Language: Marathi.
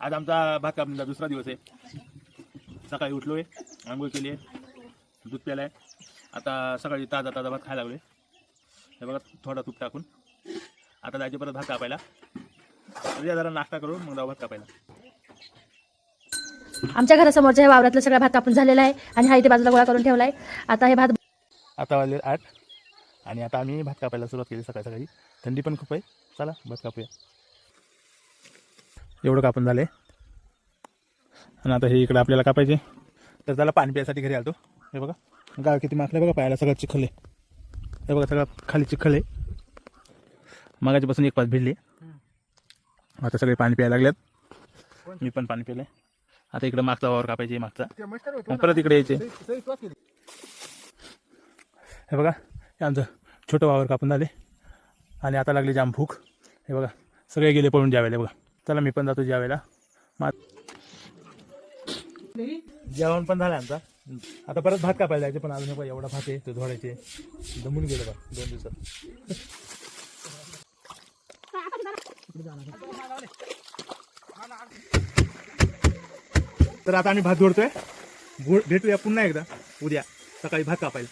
आज आमचा भात कापणीचा दुसरा दिवस आहे. सकाळी उठलोय, आंघोळ केली आहे, दूध प्यायलाय. आता सकाळी ताजा ताजा भात खायला लागलोय. हे बघा थोडा तूप टाकून. आता जायचे परत भात कापायला. जरा नाश्ता करून मग जाऊ भात कापायला. आमच्या घरासमोरच्या वावरातला सगळा भात कापून झालेला आहे आणि हा इथे बाजूला गोळा करून ठेवलाय. आता हे भात आता वाजले 8 आणि आता आम्ही भात कापायला सुरुवात केली. सकाळी सकाळी थंडी पण खूप आहे. चला भात कापूया. एवढं कापून झाले आणि आता हे इकडे आपल्याला कापायचे. तर त्याला पाणी प्यायसाठी घरी आलतो. हे बघा गाव किती माखलं बघा, पायाला सगळं चिखल आहे. हे बघा सगळं खाली चिखल आहे. मगाच्यापासून एक पाच भिडली. आता सगळे पाणी प्यायला लागल्यात. मी पण पाणी पिलंय. आता इकडे मागचा वावर कापायचे, मागचा परत इकडे यायचे. हे बघा हे आमचं छोटं वावर कापून झाले आणि आता लागली जाम भूक. हे बघा सगळे गेले पळून जेवायला. बघा चला मी पण जातो जेवायला. जेवण पण झालं आमचा. आता परत भात कापायला जायचे, पण अजून बघा एवढा भात आहे तो धोडायचे. दमून गेलं बा 2 दिवसात. तर आता आम्ही भात जोडतोय. भेटूया पुन्हा एकदा उद्या सकाळी भात कापायला.